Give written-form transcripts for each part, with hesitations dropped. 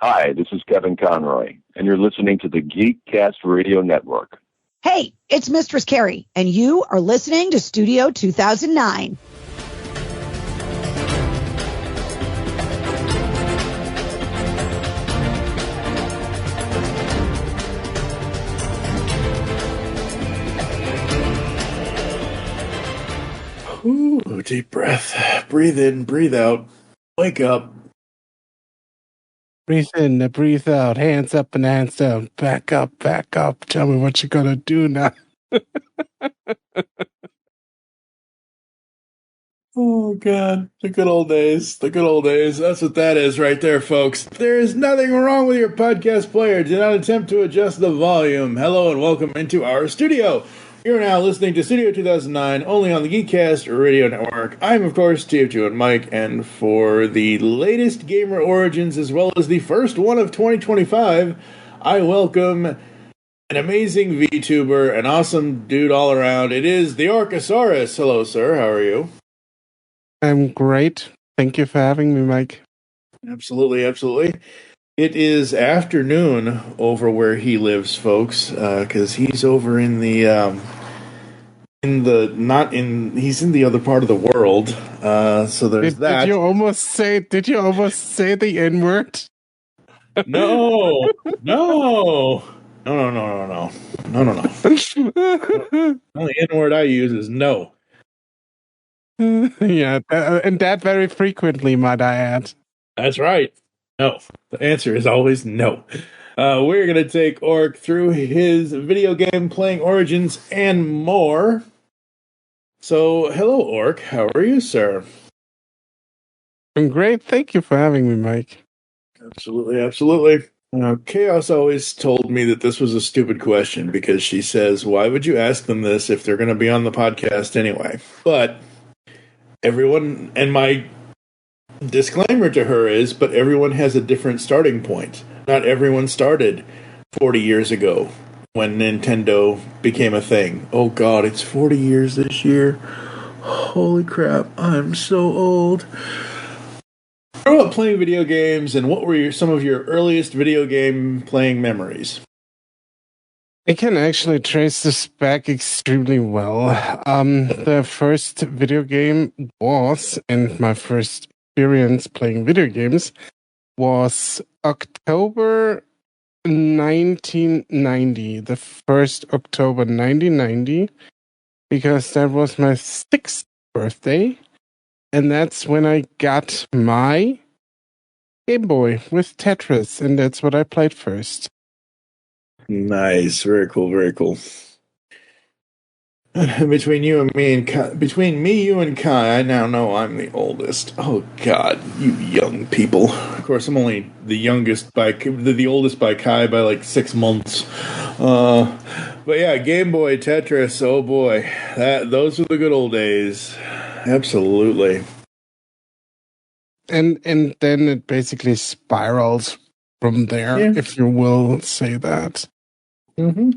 Hi, this is Kevin Conroy, and you're listening to the Geekcast Radio Network. Hey, it's Mistress Carrie, and you are listening to Studio 2009. Ooh, deep breath. Breathe in, breathe out. Wake up. Breathe in, breathe out. Hands up and hands down. Back up, back up. Tell me what you're gonna do now. Oh, God. The good old days. The good old days. That's what that is right there, folks. There is nothing wrong with your podcast player. Do not attempt to adjust the volume. Hello and welcome into our studio. You're now listening to Studio 2009, only on the Geekcast Radio Network. I'm, of course, TF2 and Mike, and for the latest Gamer Origins, as well as the first one of 2025, I welcome an amazing VTuber, an awesome dude all around. It is TheOrcasaurus. Hello, sir. How are you? I'm great. Thank you for having me, Mike. Absolutely, absolutely. It is afternoon over where he lives, folks, because he's over in the he's in the other part of the world. So there's that. Did you almost say the N-word? No. The only N-word I use is no. Yeah, and that very frequently, might I add. That's right. No. The answer is always no. We're going to take Orc through his video game playing origins and more. So, hello, Orc. How are you, sir? I'm great. Thank you for having me, Mike. Absolutely, absolutely. Chaos always told me that this was a stupid question because she says, why would you ask them this if they're going to be on the podcast anyway? But everyone, and my disclaimer to her is, but everyone has a different starting point. Not everyone started 40 years ago when Nintendo became a thing. Oh God, it's 40 years this year. Holy crap, I'm so old. Grow up playing video games, and what were some of your earliest video game playing memories? I can actually trace this back extremely well. The first video game was, and my first experience playing video games was October 1990, the 1st October 1990, because that was my 6th birthday, and that's when I got my Game Boy with Tetris, and that's what I played first. Nice, very cool, very cool. Between you and me and Kai, between me, you and Kai, I now know I'm the oldest. Oh God, you young people! Of course, I'm only the oldest by Kai by like 6 months. But yeah, Game Boy, Tetris. Oh boy, those were the good old days. Absolutely. And then it basically spirals from there, if you will say that. Mm-hmm.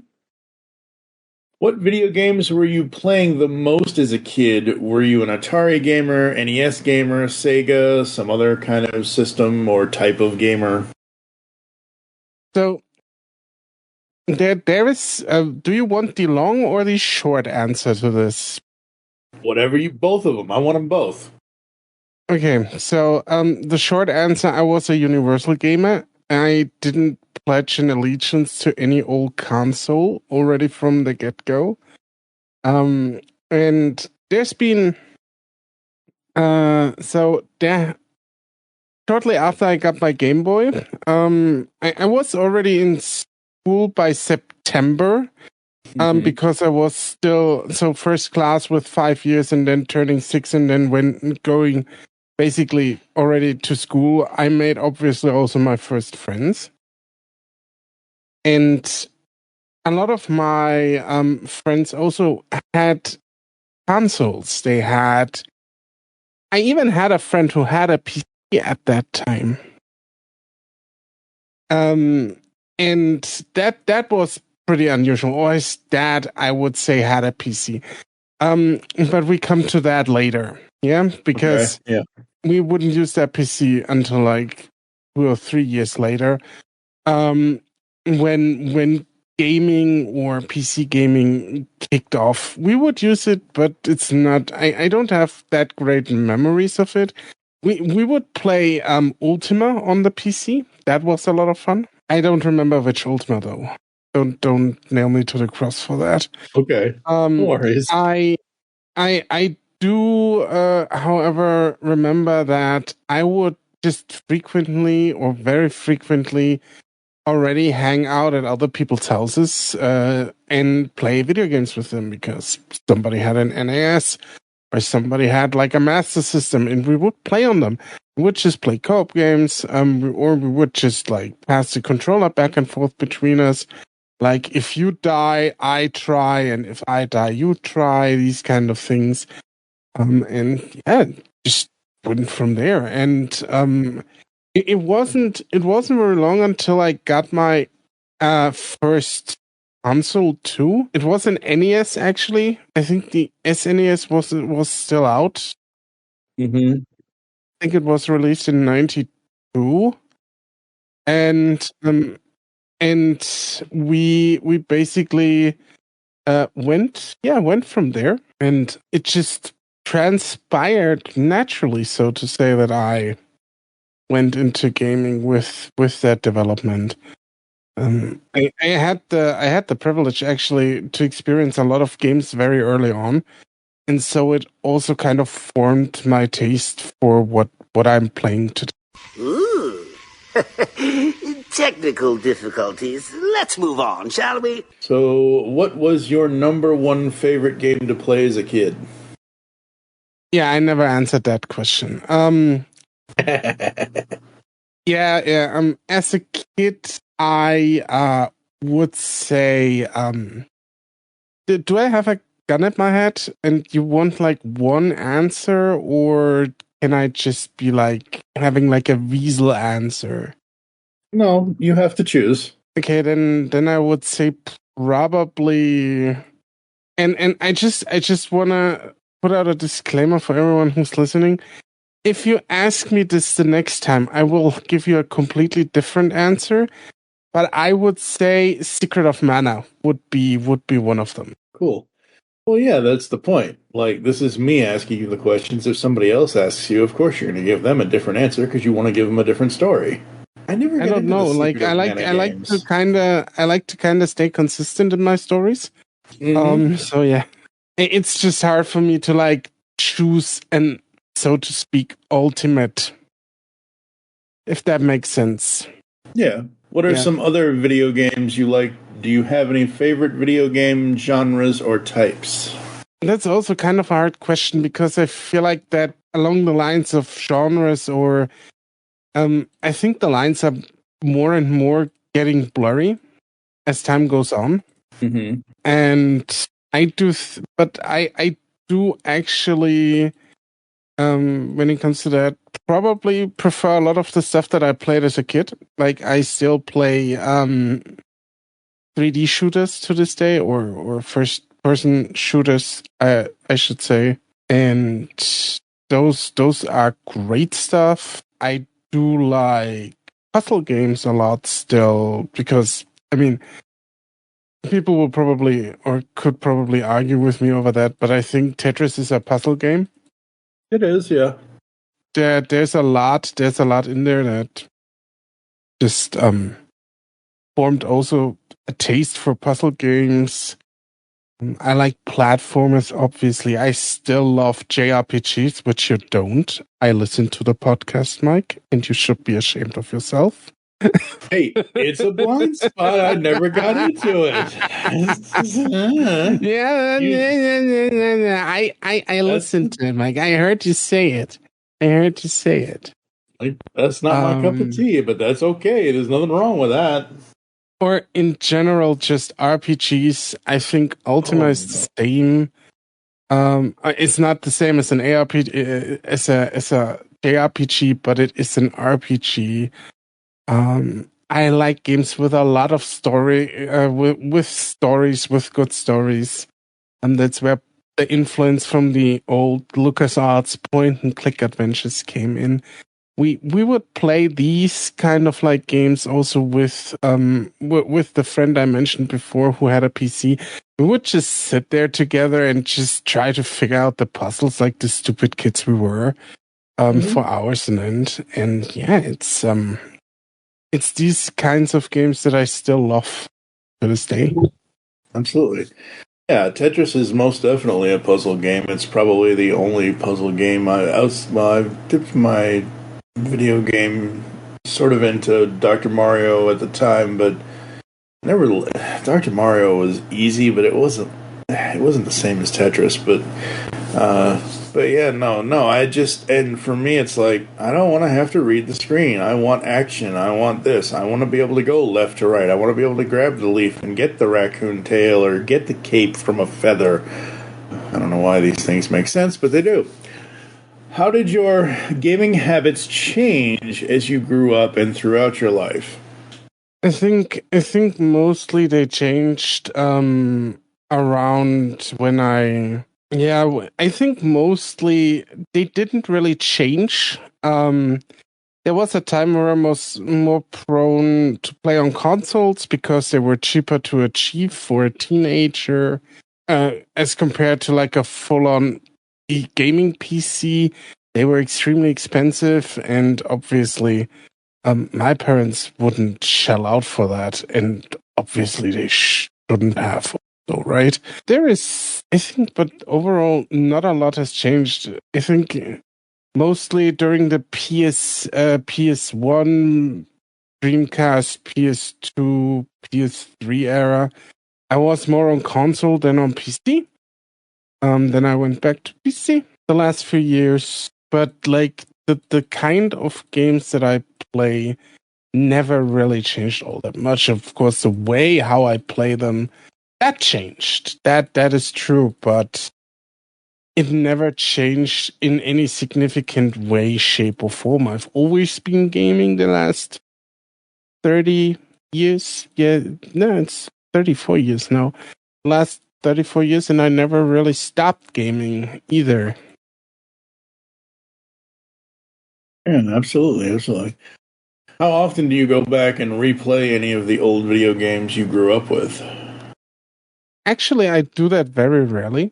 What video games were you playing the most as a kid? Were you an Atari gamer, NES gamer, Sega, some other kind of system or type of gamer? So, there is... do you want the long or the short answer to this? Both of them. I want them both. Okay, so the short answer, I was a universal gamer. I didn't pledge an allegiance to any old console already from the get-go. And there's been... shortly after I got my Game Boy, I was already in school by September, because I was still... So first class with 5 years and then turning 6 and then going basically already to school. I made obviously also my first friends. And a lot of my friends also had consoles. I even had a friend who had a PC at that time. And that was pretty unusual. Or his dad, I would say, had a PC. But we come to that later. Yeah, because we wouldn't use that PC until like 2 or 3 years later, when gaming or PC gaming kicked off, we would use it, but it's not. I don't have that great memories of it. We would play Ultima on the PC. That was a lot of fun. I don't remember which Ultima though. Don't nail me to the cross for that. Okay. No worries. I do, however, remember that I would just frequently or very frequently already hang out at other people's houses and play video games with them because somebody had an NAS or somebody had like a Master System and we would play on them. We would just play co-op games, or we would just like pass the controller back and forth between us. Like if you die, I try, and if I die, you try. These kind of things, and yeah, just went from there. And it wasn't very long until I got my first console too. It was an NES actually. I think the SNES was still out. Mm-hmm. I think it was released in '92, and we basically went from there, and it just transpired naturally, so to say, that I went into gaming with that development. I had the privilege actually to experience a lot of games very early on, and so it also kind of formed my taste for what I'm playing today. Ooh. Technical difficulties. Let's move on, shall we? So, what was your number one favorite game to play as a kid? Yeah, I never answered that question. Yeah. As a kid, I would say, do I have a gun at my head and you want like one answer, or can I just be like having like a weasel answer? No, you have to choose. Okay, then I would say probably, and I just wanna put out a disclaimer for everyone who's listening. If you ask me this the next time, I will give you a completely different answer. But I would say Secret of Mana would be one of them. Cool. Well, yeah, that's the point. Like, this is me asking you the questions. If somebody else asks you, of course you're going to give them a different answer because you want to give them a different story. I don't know. Like, I like to kind of stay consistent in my stories. Mm-hmm. So yeah, it's just hard for me to like choose an, so to speak, ultimate, if that makes sense. Yeah. What are some other video games you like? Do you have any favorite video game genres or types? That's also kind of a hard question because I feel like that along the lines of genres, or I think the lines are more and more getting blurry as time goes on. Mm-hmm. And I do, but I do actually, when it comes to that, probably prefer a lot of the stuff that I played as a kid. Like I still play 3D shooters to this day, or first person shooters, I should say. And those are great stuff. I do like puzzle games a lot still, because I mean, people will probably or could probably argue with me over that, but I think Tetris is a puzzle game. It is, yeah. There's a lot in there that just formed also a taste for puzzle games. I like platformers, obviously. I still love JRPGs, which you don't. I listen to the podcast, Mike, and you should be ashamed of yourself. Hey, it's a blind spot. I never got into it. I listened to it, Mike. I heard you say it. That's not my cup of tea, but that's okay. There's nothing wrong with that. Or in general, just RPGs. I think Ultima is the same. It's not the same as an ARPG, as a JRPG, but it is an RPG. I like games with a lot of story, with stories, with good stories, and that's where the influence from the old LucasArts point and click adventures came in. we would play these kind of like games also with the friend I mentioned before who had a PC. We would just sit there together and just try to figure out the puzzles like the stupid kids we were for hours on end. And yeah, it's these kinds of games that I still love to this day. Absolutely. Yeah, Tetris is most definitely a puzzle game. It's probably the only puzzle game I've dipped my video game sort of into Dr. Mario at the time, but never. Dr. Mario was easy, but it wasn't the same as Tetris. But yeah, no. And for me, it's like I don't want to have to read the screen. I want action. I want this. I want to be able to go left to right. I want to be able to grab the leaf and get the raccoon tail or get the cape from a feather. I don't know why these things make sense, but they do. How did your gaming habits change as you grew up and throughout your life? I think mostly they changed around when I think mostly they didn't really change. There was a time where I was more prone to play on consoles because they were cheaper to achieve for a teenager as compared to like a full-on gaming PC. They were extremely expensive, and obviously my parents wouldn't shell out for that, and obviously they shouldn't have. So, right? There is, I think, but overall, not a lot has changed. I think mostly during the PS1, Dreamcast, PS2, PS3 era, I was more on console than on PC. Then I went back to PC the last few years. But like the kind of games that I play never really changed all that much. Of course, the way how I play them, that changed. That is true, but it never changed in any significant way, shape, or form. I've always been gaming the last 30 years. Yeah, no, it's 34 years now. Last 34 years, and I never really stopped gaming either. Yeah, absolutely. How often do you go back and replay any of the old video games you grew up with? Actually, I do that very rarely,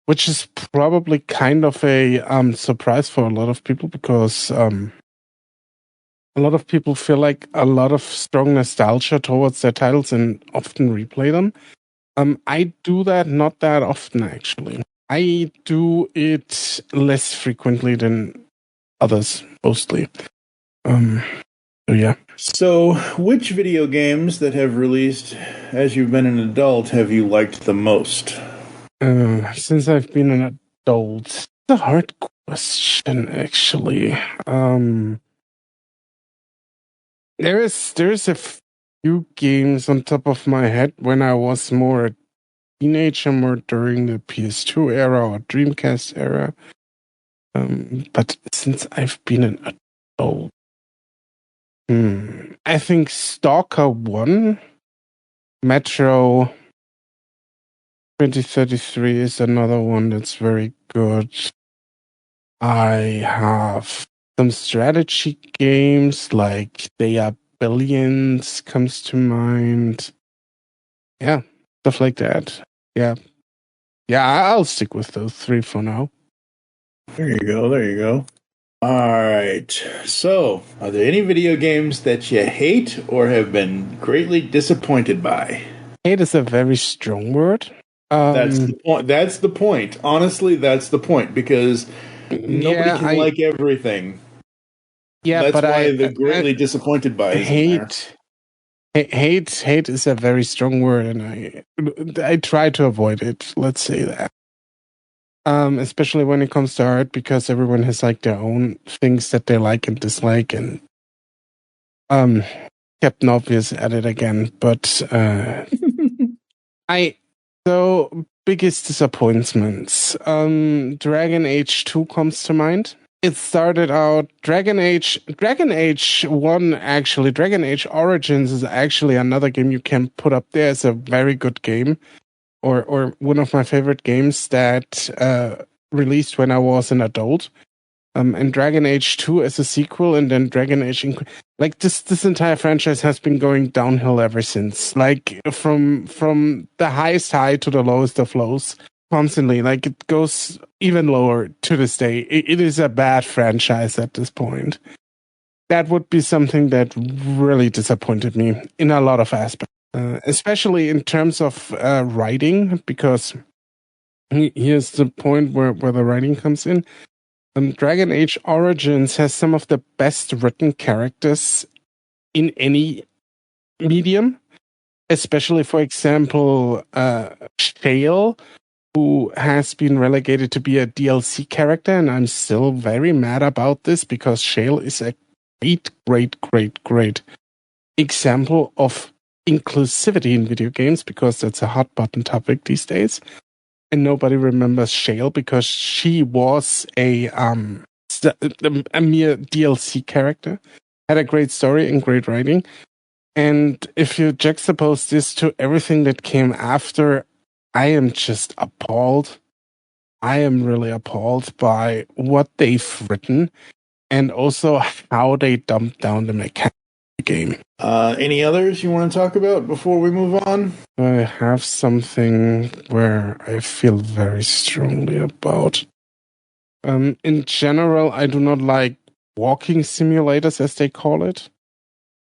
which is probably kind of a surprise for a lot of people because a lot of people feel like a lot of strong nostalgia towards their titles and often replay them. I do that not that often, actually. I do it less frequently than others, mostly. Yeah. So, which video games that have released as you've been an adult have you liked the most? Since I've been an adult, it's a hard question, actually. There's a few games on top of my head when I was more a teenager, more during the PS2 era or Dreamcast era. But since I've been an adult, I think Stalker 1, Metro 2033 is another one that's very good. I have some strategy games like They Are Billions comes to mind. Yeah, stuff like that. Yeah, I'll stick with those three for now. There you go. All right. So, are there any video games that you hate or have been greatly disappointed by? Hate is a very strong word. That's the point. That's the point. Honestly, that's the point because nobody can like everything. Yeah, that's why the greatly disappointed by is hate is a very strong word, and I try to avoid it. Let's say that. Especially when it comes to art, because everyone has like their own things that they like and dislike, and Captain Obvious at it again. But so biggest disappointments. Dragon Age 2 comes to mind. It started out Dragon Age 1 actually. Dragon Age Origins is actually another game you can put up there. It's a very good game. Or one of my favorite games that released when I was an adult. and Dragon Age 2 as a sequel, and then Dragon Age like this entire franchise has been going downhill ever since. Like from the highest high to the lowest of lows constantly. Like it goes even lower to this day. It is a bad franchise at this point. That would be something that really disappointed me in a lot of aspects, especially in terms of writing, because here's the point where the writing comes in. Dragon Age Origins has some of the best written characters in any medium, especially, for example, Shale, who has been relegated to be a DLC character, and I'm still very mad about this because Shale is a great example of inclusivity in video games, because that's a hot button topic these days. And nobody remembers Shale because she was a mere DLC character, had a great story and great writing. And if you juxtapose this to everything that came after, I am just appalled. I am really appalled by what they've written and also how they dumped down the mechanics of the game. Any others you want to talk about before we move on? I have something where I feel very strongly about. In general, I do not like walking simulators, as they call it.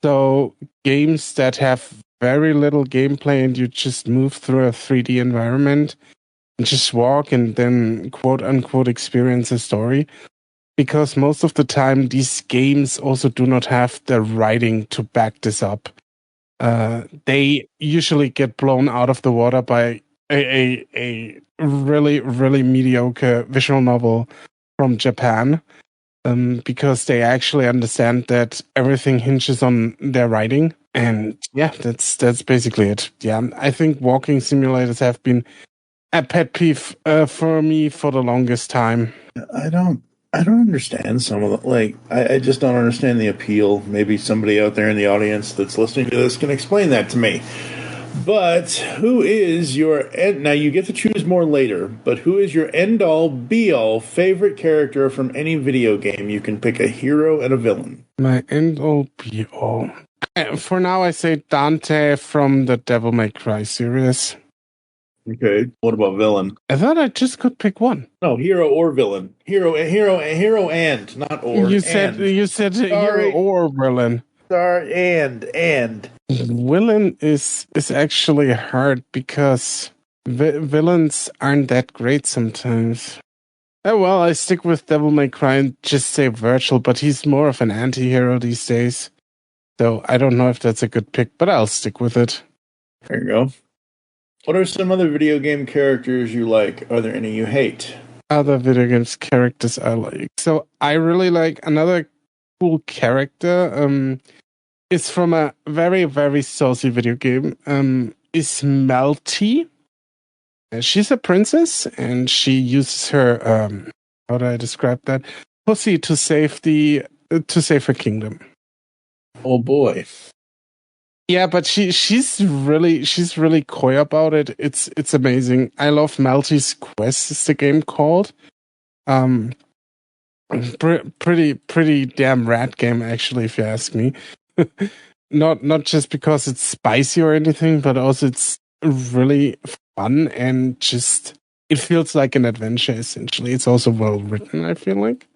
So games that have very little gameplay and you just move through a 3D environment and just walk and then quote unquote experience a story. Because most of the time, these games also do not have the writing to back this up. They usually get blown out of the water by a really mediocre visual novel from Japan, because they actually understand that everything hinges on their writing. And yeah, that's basically it. Yeah, I think walking simulators have been a pet peeve for me for the longest time. I don't understand some of the, like, I just don't understand the appeal. Maybe somebody out there in the audience that's listening to this can explain that to me. But who is your, now you get to choose more later, but who is your end-all, be-all favorite character from any video game? You can pick a hero and a villain. My end-all, be-all. For now, I say Dante from the Devil May Cry series. Okay. What about villain? I thought I just could pick one. No, hero or villain. Hero and, not or. You said hero or villain. Sorry, and. Villain is actually hard because villains aren't that great sometimes. Oh, well, I stick with Devil May Cry and just say Virgil, but he's more of an anti-hero these days. So I don't know if that's a good pick, but I'll stick with it. There you go. What are some other video game characters you like? Are there any you hate? Other video games characters I like. So I really like another cool character. Is from a very saucy video game. Is Melty. She's a princess and she uses her how do I describe that? Pussy to save her kingdom. Oh boy. Yeah, but she's really coy about it. It's amazing. I love Melty's Quest is the game called. Pretty damn rad game actually, if you ask me. Not just because it's spicy or anything, but also it's really fun and just it feels like an adventure essentially. It's also well written, I feel like.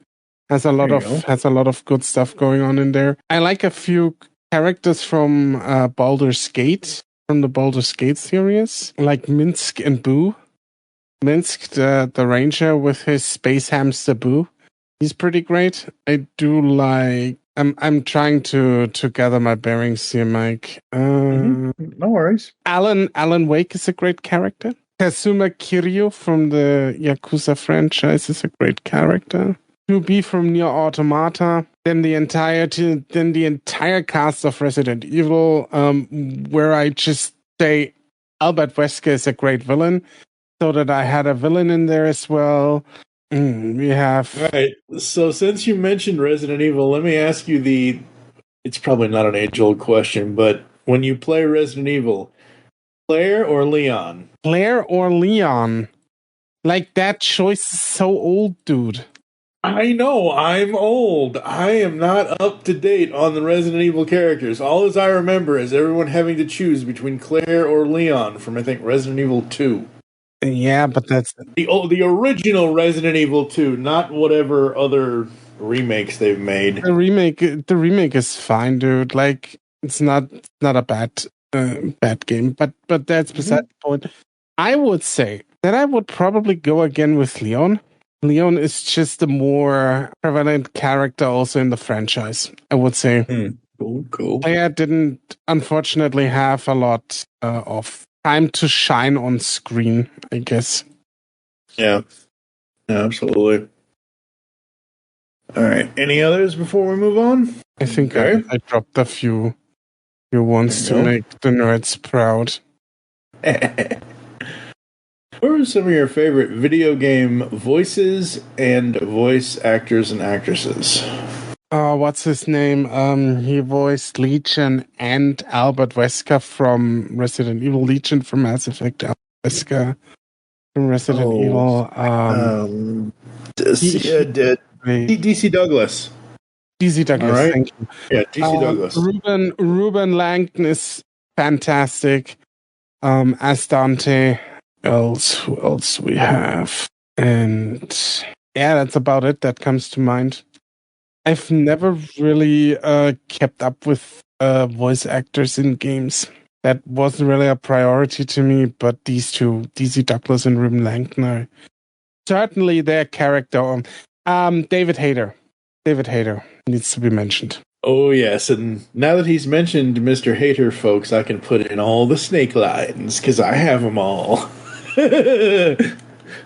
Has a lot of good stuff going on in there. I like a few characters from Baldur's Gate, from the Baldur's Gate series, like Minsk and Boo. Minsk, the ranger with his space hamster Boo. He's pretty great. I do like. I'm trying to gather my bearings here, Mike. No worries. Alan Wake is a great character. Kazuma Kiryu from the Yakuza franchise is a great character. 2B from Nier Automata. Then the entire cast of Resident Evil, where I just say Albert Wesker is a great villain, so that I had a villain in there as well. We have... All right, so since you mentioned Resident Evil, let me ask you it's probably not an age-old question, but when you play Resident Evil, Claire or Leon? Claire or Leon? Like, that choice is so old, dude. I know, I'm old. I am not up to date on the Resident Evil characters. All as I remember is everyone having to choose between Claire or Leon from, I think, Resident Evil 2. Yeah, but that's The original Resident Evil 2, not whatever other remakes they've made. the remake. The remake is fine, dude. Like, it's not a bad game, but that's beside the point. I would say that I would probably go again with Leon. Leon is just a more prevalent character also in the franchise, I would say. Cool. Claire didn't, unfortunately, have a lot of time to shine on screen, I guess. Yeah, absolutely. All right. Any others before we move on? I think I dropped a few ones to make the nerds proud. What are some of your favorite video game voices and voice actors and actresses? What's his name? He voiced Legion and Albert Wesker from Resident Evil. Legion from Mass Effect. Albert Wesker from Resident Evil. DC Douglas. DC Douglas, right. thank you. Yeah, DC Douglas. Ruben Langton is fantastic. As Dante. Who else we have? And yeah, that's about it that comes to mind. I've never really kept up with voice actors in games. That wasn't really a priority to me, but these two, DC Douglas and Ruben Langton, are certainly their character. David Hayter. David Hayter needs to be mentioned. Oh, yes, and now that he's mentioned Mr. Hater, folks, I can put in all the snake lines, because I have them all. I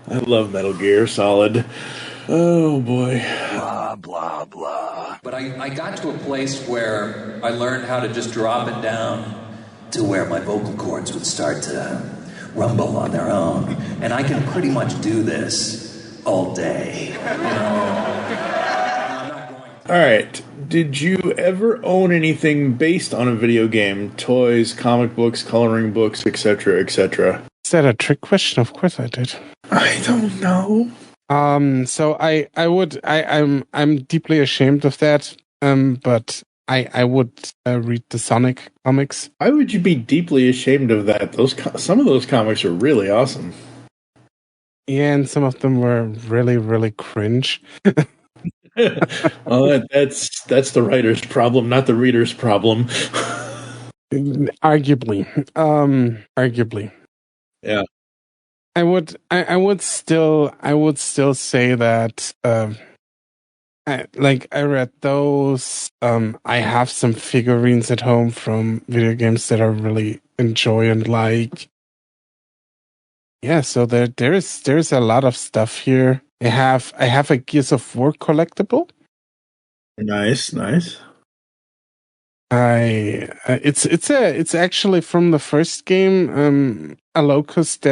love Metal Gear Solid. Oh, boy. Blah, blah, blah. But I got to a place where I learned how to just drop it down to where my vocal cords would start to rumble on their own. And I can pretty much do this all day. You know? All right. Did you ever own anything based on a video game? Toys, comic books, coloring books, etc., etc.? Is that a trick question? Of course I did. I don't know. So I'm deeply ashamed of that. But I would read the Sonic comics. Why would you be deeply ashamed of that? Some of those comics are really awesome. Yeah, and some of them were really, really cringe. Well, that's the writer's problem, not the reader's problem. Arguably. Yeah. I would still say that I read those. I have some figurines at home from video games that I really enjoy and like. Yeah, so there's a lot of stuff here. I have a Gears of War collectible. Nice. It's actually from the first game, a locust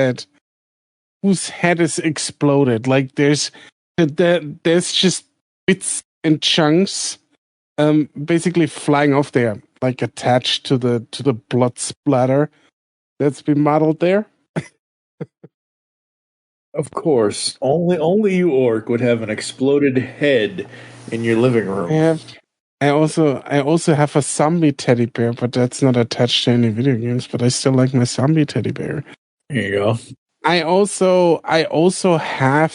whose head is exploded. Like there's just bits and chunks, basically flying off there, like attached to the blood splatter that's been modeled there. Of course, only you, Orc, would have an exploded head in your living room. I also have a zombie teddy bear, but that's not attached to any video games. But I still like my zombie teddy bear. There you go. I also have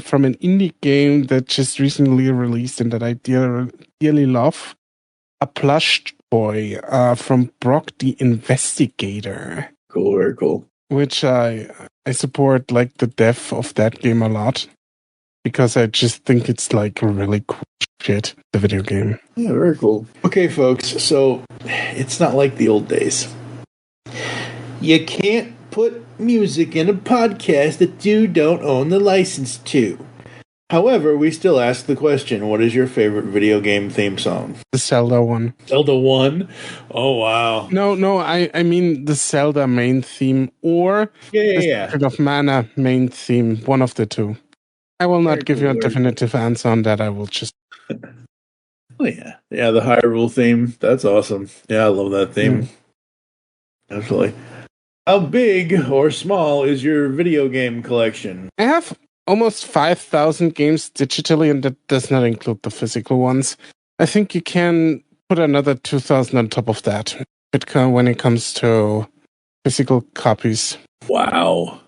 from an indie game that just recently released and that I dearly love, a plush toy from Brock the Investigator. Cool, very cool. Which I support, like the dev of that game a lot, because I just think it's like really cool shit, the video game. Yeah, very cool. Okay, folks, so it's not like the old days. You can't put music in a podcast that you don't own the license to. However, we still ask the question, what is your favorite video game theme song? The Zelda one. Zelda 1? Oh, wow. No, I mean the Zelda main theme or the Secret of Mana main theme, one of the two. I will not give you a definitive answer on that. I will just... Oh, yeah. Yeah, the Hyrule theme. That's awesome. Yeah, I love that theme. Absolutely. How big or small is your video game collection? I have almost 5,000 games digitally, and that does not include the physical ones. I think you can put another 2,000 on top of that when it comes to physical copies. Wow.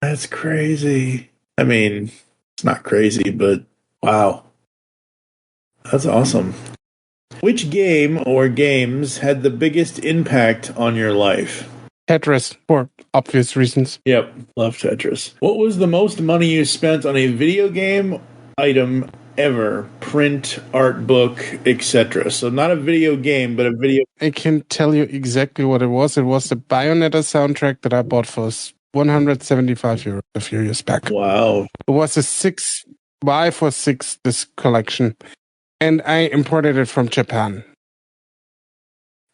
That's crazy. I mean, it's not crazy, but wow. That's awesome. Which game or games had the biggest impact on your life? Tetris, for obvious reasons. Yep, love Tetris. What was the most money you spent on a video game item ever? Print, art book, etc. So not a video game, but a video... I can tell you exactly what it was. It was the Bayonetta soundtrack that I bought for 175 euros a few years back. Wow. It was a 5 or 6 disc collection, and I imported it from Japan.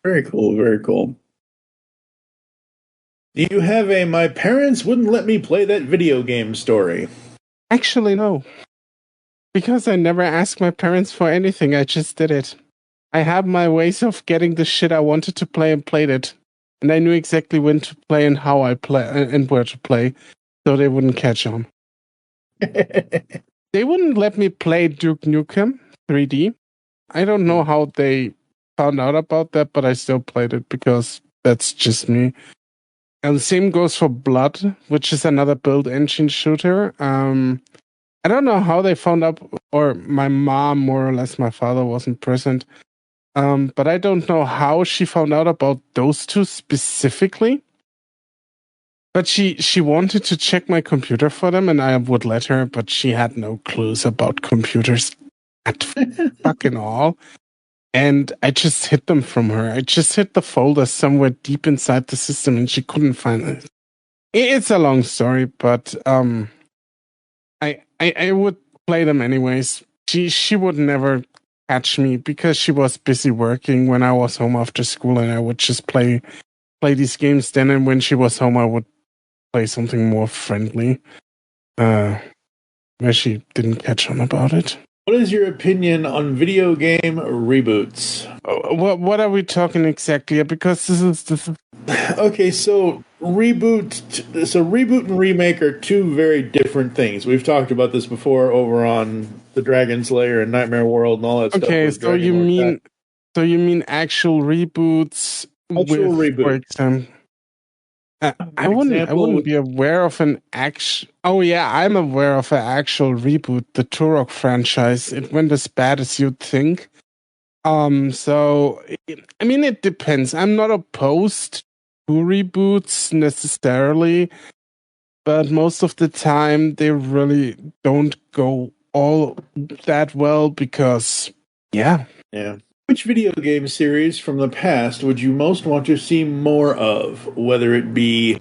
Very cool, very cool. Do you have a "my parents wouldn't let me play that video game" story? Actually, no. Because I never asked my parents for anything, I just did it. I had my ways of getting the shit I wanted to play and played it. And I knew exactly when to play and how I play and where to play, so they wouldn't catch on. They wouldn't let me play Duke Nukem 3D. I don't know how they found out about that, but I still played it because that's just me. And the same goes for Blood, which is another build engine shooter. I don't know how they found out, or my mom, more or less, my father wasn't present. But I don't know how she found out about those two specifically. But she wanted to check my computer for them, and I would let her, but she had no clues about computers at fucking all. And I just hid them from her. I just hid the folder somewhere deep inside the system, and she couldn't find it. It's a long story, but I would play them anyways. She would never catch me because she was busy working when I was home after school, and I would just play these games then. And when she was home, I would play something more friendly, where she didn't catch on about it. What is your opinion on video game reboots? What are we talking exactly? Because this is okay. So reboot and remake are two very different things. We've talked about this before over on the Dragon's Lair and Nightmare World and all that stuff. Okay, so you mean actual reboots? Actual reboots. For example. I wouldn't be aware of an actual... Oh yeah, I'm aware of an actual reboot, the Turok franchise. It went as bad as you'd think. So, I mean, it depends. I'm not opposed to reboots necessarily, but most of the time they really don't go all that well because, yeah. Which video game series from the past would you most want to see more of? Whether it be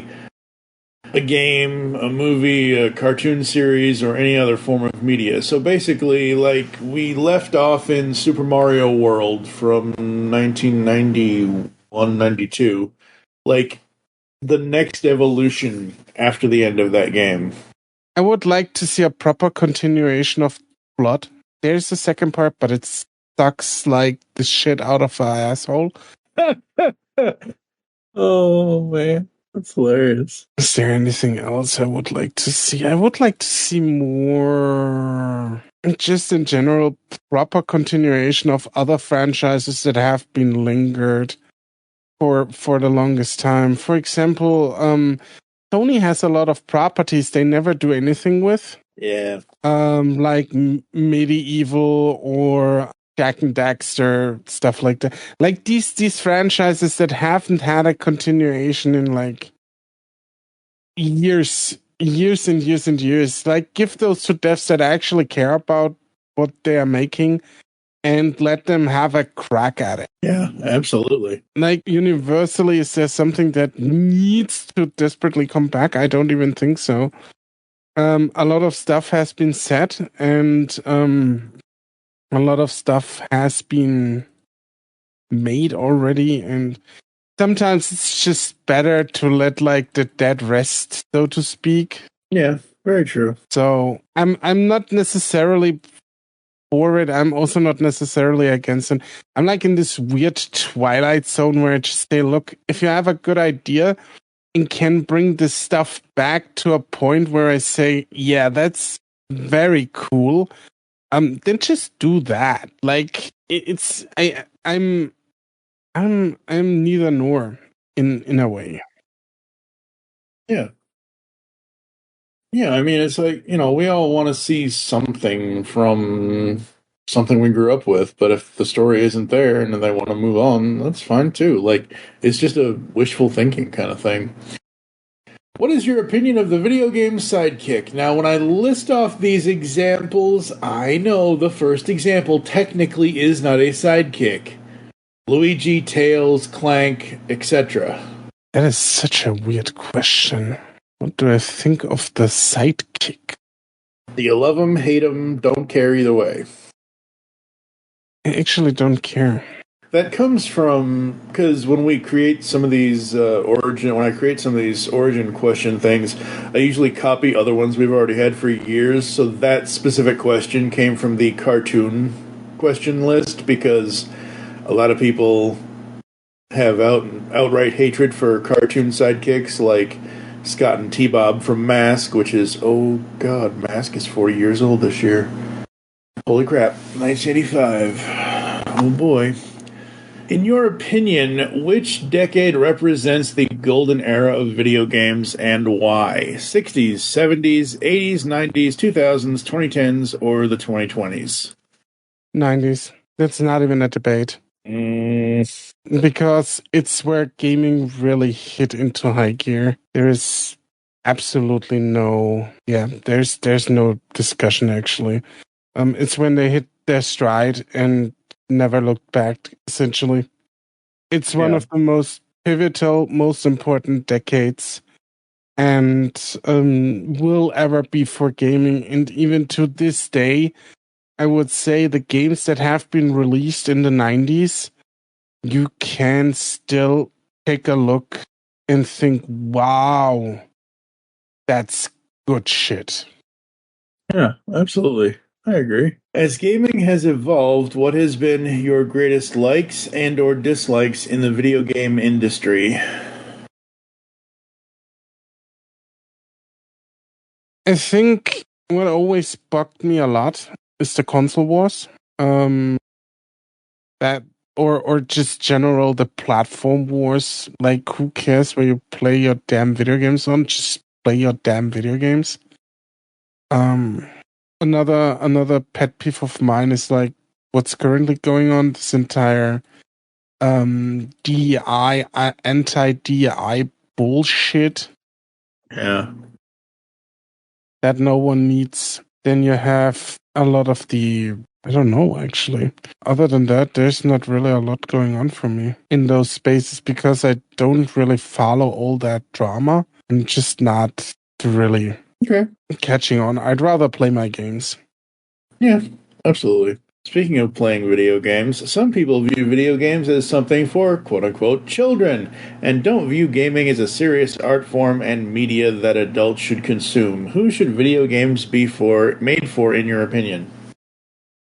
a game, a movie, a cartoon series, or any other form of media. So basically, like, we left off in Super Mario World from 1991-92. Like, the next evolution after the end of that game. I would like to see a proper continuation of Blood. There's the second part, but it's sucks like the shit out of an asshole. Oh man, that's hilarious. Is there anything else I would like to see? I would like to see more, just in general, proper continuation of other franchises that have been lingered for the longest time. For example, Sony has a lot of properties they never do anything with. Yeah. Like Medieval or Jack and Daxter, stuff like that. Like these franchises that haven't had a continuation in like years and years and years. Like, give those to devs that actually care about what they are making and let them have a crack at it. Yeah, absolutely. Like, universally, is there something that needs to desperately come back? I don't even think so. A lot of stuff has been said, and a lot of stuff has been made already, and sometimes it's just better to let like the dead rest, so to speak. Yeah, very true. So I'm not necessarily for it. I'm also not necessarily against it. I'm like in this weird twilight zone where I just say, look, if you have a good idea and can bring this stuff back to a point where I say, yeah, that's very cool, then just do that. Like I'm neither nor in a way. Yeah. Yeah, I mean, it's like, we all want to see something from something we grew up with, but if the story isn't there and then they want to move on, that's fine too. Like, it's just a wishful thinking kind of thing. What is your opinion of the video game sidekick? Now, when I list off these examples, I know the first example technically is not a sidekick. Luigi, Tails, Clank, etc. That is such a weird question. What do I think of the sidekick? Do you love them, hate them, don't care either way? I actually don't care. That comes from, because when we create some of these origin question things, I usually copy other ones we've already had for years, so that specific question came from the cartoon question list, because a lot of people have outright hatred for cartoon sidekicks, like Scott and T-Bob from Mask, which is, oh god, Mask is 40 years old this year. Holy crap, 1985. Oh boy. In your opinion, which decade represents the golden era of video games and why? 60s, 70s, 80s, 90s, 2000s, 2010s, or the 2020s? 90s. That's not even a debate. Because it's where gaming really hit into high gear. There is absolutely there's no discussion actually. It's when they hit their stride and never looked back, essentially. It's one of the most pivotal, most important decades, and will ever be for gaming. And even to this day, I would say the games that have been released in the 90s, you can still take a look and think, wow, that's good shit. Yeah, absolutely. I agree. As gaming has evolved, what has been your greatest likes and or dislikes in the video game industry? I think what always bugged me a lot is the console wars. That or just general the platform wars. Like, who cares where you play your damn video games on? Just play your damn video games. Another pet peeve of mine is like what's currently going on. This entire DEI anti-DEI bullshit. Yeah. That no one needs. Then you have a lot of the, I don't know, actually. Other than that, there's not really a lot going on for me in those spaces because I don't really follow all that drama. I'm just not really catching on. I'd rather play my games. Yeah, absolutely. Speaking of playing video games, some people view video games as something for quote-unquote children, and don't view gaming as a serious art form and media that adults should consume. Who should video games be made for, in your opinion?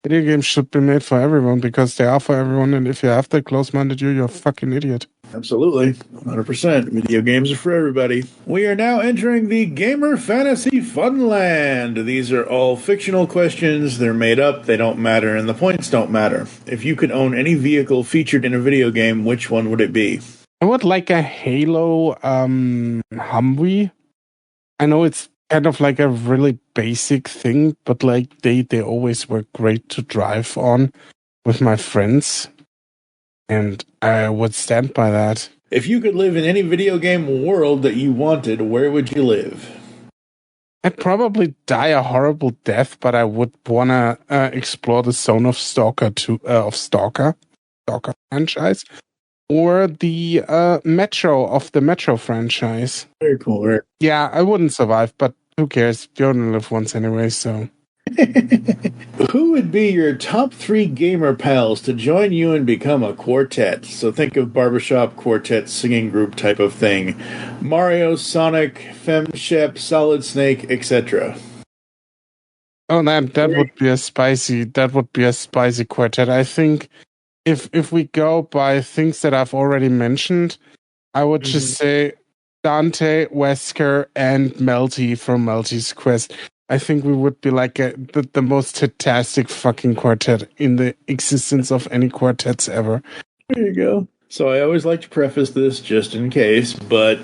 Video games should be made for everyone because they are for everyone, and if you have that close-minded you're a fucking idiot. Absolutely. 100%. Video games are for everybody. We are now entering the Gamer Fantasy Funland. These are all fictional questions. They're made up, they don't matter, and the points don't matter. If you could own any vehicle featured in a video game, which one would it be? I would like a Halo Humvee. I know it's kind of like a really basic thing, but like they always were great to drive on with my friends. And I would stand by that. If you could live in any video game world that you wanted, where would you live? I'd probably die a horrible death, but I would want to explore the zone of Stalker franchise, or the Metro franchise. Very cool, right? Yeah, I wouldn't survive, but who cares? You only live once anyway, so. Who would be your top 3 gamer pals to join you and become a quartet? So think of barbershop quartet singing group type of thing. Mario, Sonic, FemShep, Solid Snake, etc. Oh, that would be a spicy quartet. I think if we go by things that I've already mentioned, I would just say Dante, Wesker, and Melty from Melty's Quest. I think we would be like the most fantastic fucking quartet in the existence of any quartets ever. There you go. So I always like to preface this just in case, but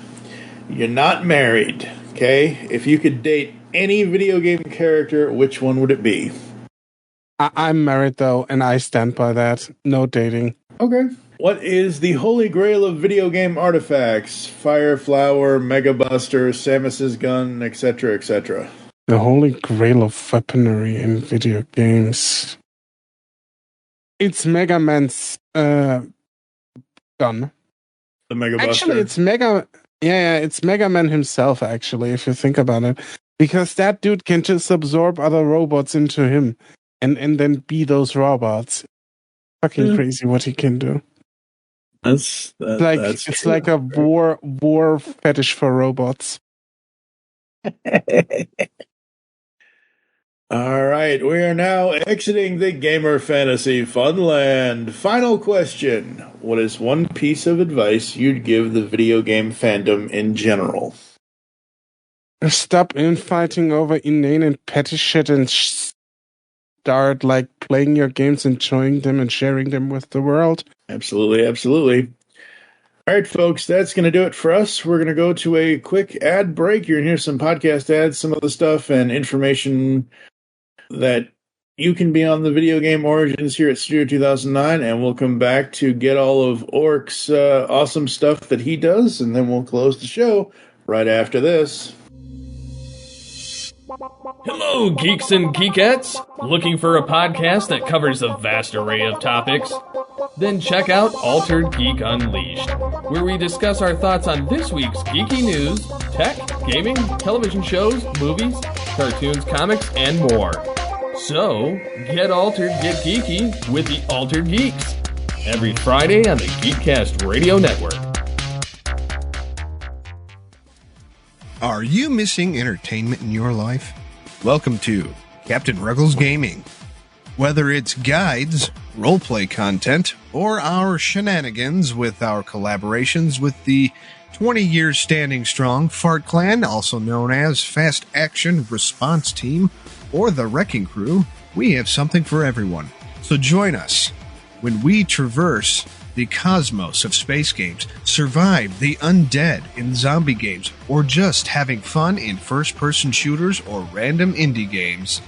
you're not married, okay? If you could date any video game character, which one would it be? I'm married, though, and I stand by that. No dating. Okay. What is the holy grail of video game artifacts? Fire Flower, Mega Buster, Samus's gun, etc., etc. The holy grail of weaponry in video games. It's Mega Man's gun. The Mega Buster. Actually, it's it's Mega Man himself, actually, if you think about it. Because that dude can just absorb other robots into him and then be those robots. Fucking crazy what he can do. That's it's like a war fetish for robots. All right, we are now exiting the gamer fantasy funland. Final question. What is one piece of advice you'd give the video game fandom in general? Stop infighting over inane and petty shit and start like playing your games, enjoying them, and sharing them with the world. Absolutely, absolutely. All right, folks, that's going to do it for us. We're going to go to a quick ad break. You're going to hear some podcast ads, some of the stuff and information that you can be on the Video Game Origins here at Studio 2009, and we'll come back to get all of Orc's awesome stuff that he does, and then we'll close the show right after this. Hello, geeks and geekettes! Looking for a podcast that covers a vast array of topics? Then check out Altered Geek Unleashed, where we discuss our thoughts on this week's geeky news, tech, gaming, television shows, movies, cartoons, comics, and more. So, get altered, get geeky with the Altered Geeks, every Friday on the Geekcast Radio Network. Are you missing entertainment in your life? Welcome to Captain Ruggles Gaming. Whether it's guides, roleplay content, or our shenanigans with our collaborations with the 20 years standing strong Fart Clan, also known as Fast Action Response Team, or the Wrecking Crew, we have something for everyone. So join us when we traverse the cosmos of space games, survive the undead in zombie games, or just having fun in first-person shooters or random indie games.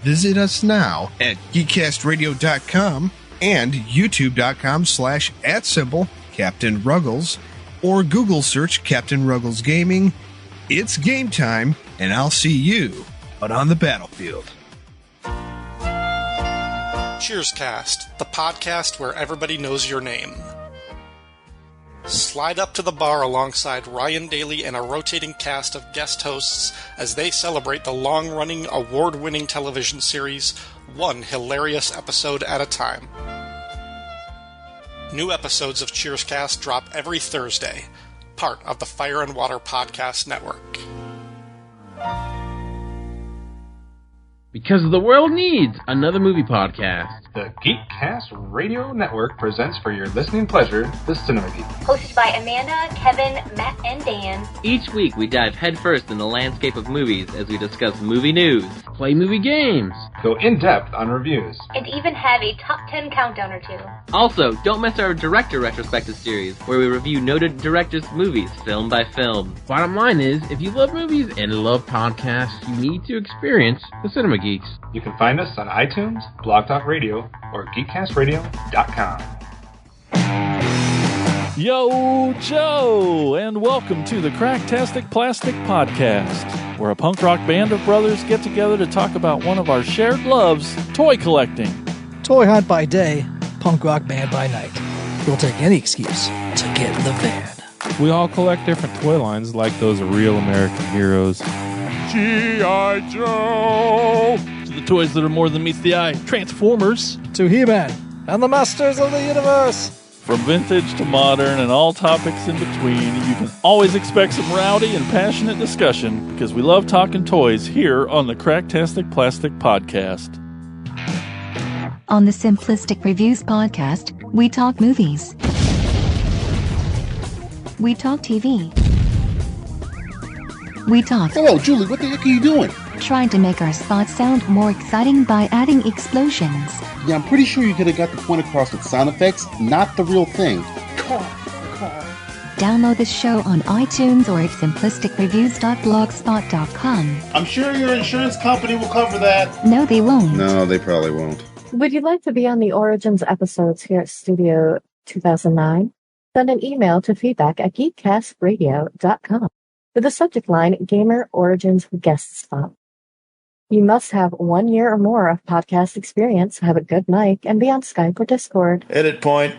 Visit us now at geekcastradio.com and youtube.com/@Captain Ruggles, or Google search Captain Ruggles Gaming. It's game time, and I'll see you out on the battlefield. Cheerscast, the podcast where everybody knows your name. Slide up to the bar alongside Ryan Daly and a rotating cast of guest hosts as they celebrate the long-running, award-winning television series, one hilarious episode at a time. New episodes of Cheerscast drop every Thursday, part of the Fire and Water Podcast Network. Because the world needs another movie podcast. The Geekcast Radio Network presents for your listening pleasure the Cinema Geek. Hosted by Amanda, Kevin, Matt, and Dan. Each week we dive headfirst in the landscape of movies as we discuss movie news, play movie games, go in-depth on reviews, and even have a top 10 countdown or two. Also, don't miss our director retrospective series, where we review noted directors' movies film by film. Bottom line is, if you love movies and love podcasts, you need to experience the Cinema Geeks. You can find us on iTunes, Blog Talk Radio, or geekcastradio.com. Yo, Joe, and welcome to the Cracktastic Plastic Podcast, where a punk rock band of brothers get together to talk about one of our shared loves, toy collecting. Toy hunt by day, punk rock band by night. We'll take any excuse to get in the van. We all collect different toy lines like those real American heroes. G.I. Joe! To the toys that are more than meets the eye, Transformers. To He-Man and the Masters of the Universe. From vintage to modern and all topics in between, you can always expect some rowdy and passionate discussion because we love talking toys here on the Cracktastic Plastic Podcast. On the Simplistic Reviews Podcast, we talk movies. We talk TV. We talk. Hello, Julie, what the heck are you doing? trying to make our spots sound more exciting by adding explosions. Yeah, I'm pretty sure you could have got the point across with sound effects, not the real thing. Download this show on iTunes or at simplisticreviews.blogspot.com. I'm sure your insurance company will cover that. No, they won't. No, they probably won't. Would you like to be on the Origins episodes here at Studio 2009? Send an email to feedback@geekcastradio.com with the subject line Gamer Origins Guest Spot. You must have 1 year or more of podcast experience, have a good mic, and be on Skype or Discord. Edit point.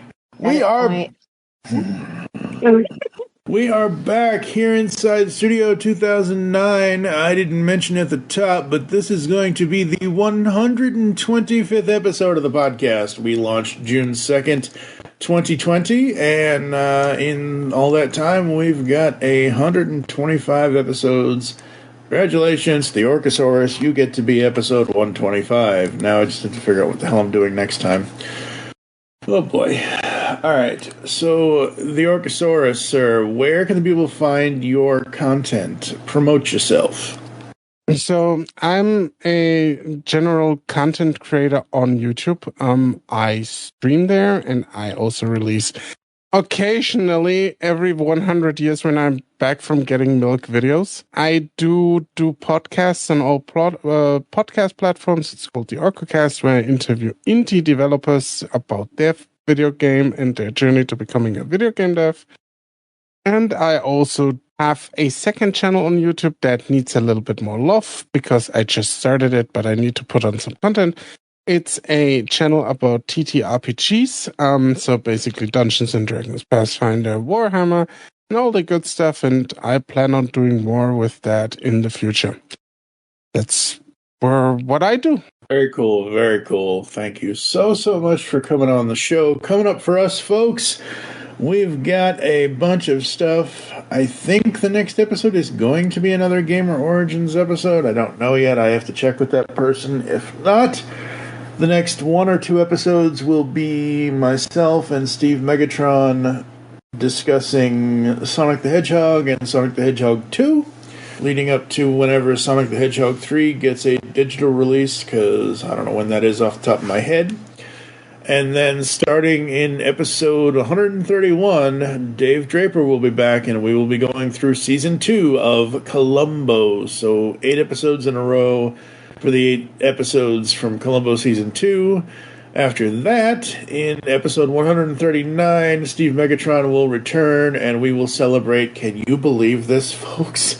We are back here inside Studio 2009. I didn't mention at the top, but this is going to be the 125th episode of the podcast. We launched June 2nd, 2020, and in all that time, we've got 125 episodes. Congratulations, TheOrcasaurus. You get to be episode 125. Now I just have to figure out what the hell I'm doing next time. Oh boy. Alright, so TheOrcasaurus, sir, where can the people find your content? Promote yourself. So I'm a general content creator on YouTube. I stream there, and I also release occasionally every 100 years when I'm back from getting milk videos. I do podcasts on all podcast platforms. It's called TheOrcasaurus, where I interview indie developers about their video game and their journey to becoming a video game dev. And I also have a second channel on YouTube that needs a little bit more love because I just started it, but I need to put on some content. It's a channel about TTRPGs, so basically Dungeons and Dragons, Pathfinder, Warhammer, and all the good stuff, and I plan on doing more with that in the future. That's what I do. Very cool, very cool. Thank you so much for coming on the show. Coming up for us, folks, we've got a bunch of stuff. I think the next episode is going to be another Gamer Origins episode. I don't know yet. I have to check with that person. If not, the next 1 or 2 episodes will be myself and Steve Megatron discussing Sonic the Hedgehog and Sonic the Hedgehog 2, leading up to whenever Sonic the Hedgehog 3 gets a digital release, because I don't know when that is off the top of my head. And then starting in episode 131, Dave Draper will be back, and we will be going through Season 2 of Columbo. So 8 episodes in a row for the 8 episodes from Columbo Season 2. After that, in episode 139, Steve Megatron will return, and we will celebrate, can you believe this, folks?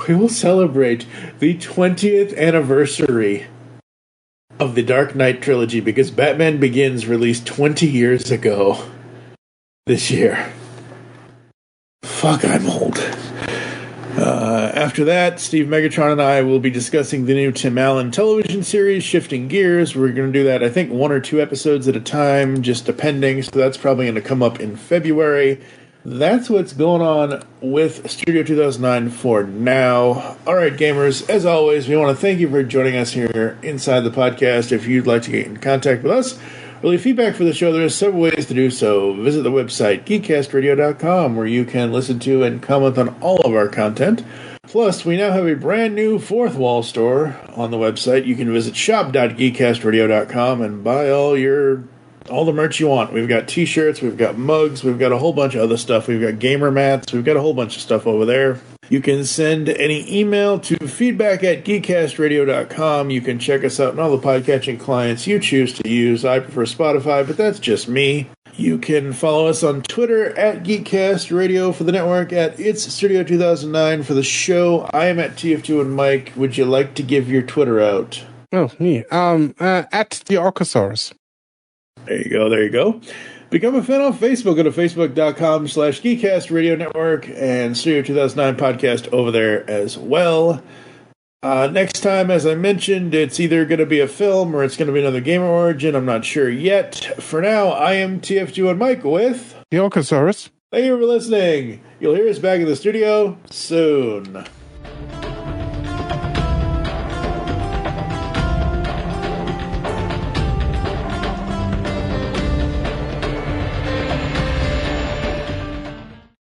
We will celebrate the 20th anniversary of the Dark Knight trilogy, because Batman Begins released 20 years ago this year. Fuck, I'm old. After that, Steve Megatron and I will be discussing the new Tim Allen television series, Shifting Gears. We're going to do that, I think, 1 or 2 episodes at a time, just depending, so that's probably going to come up in February. That's what's going on with Studio 2009 for now. All right, gamers, as always, we want to thank you for joining us here inside the podcast. If you'd like to get in contact with us, or leave feedback for the show, there are several ways to do so. Visit the website, geekcastradio.com, where you can listen to and comment on all of our content. Plus, we now have a brand new fourth wall store on the website. You can visit shop.geekcastradio.com and buy all the merch you want. We've got t-shirts, we've got mugs, we've got a whole bunch of other stuff. We've got gamer mats, we've got a whole bunch of stuff over there. You can send any email to feedback@geekcastradio.com. You can check us out on all the podcatching clients you choose to use. I prefer Spotify, but that's just me. You can follow us on Twitter @GeekCastRadio for the network, It's Studio 2009 for the show. I am at TF2 and Mike. Would you like to give your Twitter out? Oh, me. At TheOrcasaurus. There you go. Become a fan on Facebook. Go to facebook.com/GeekCastRadio Network and Studio 2009 podcast over there as well. Next time, as I mentioned, it's either going to be a film or it's going to be another Gamer Origin. I'm not sure yet. For now, I am TF2 and Mike with TheOrcasaurus. Thank you for listening. You'll hear us back in the studio soon.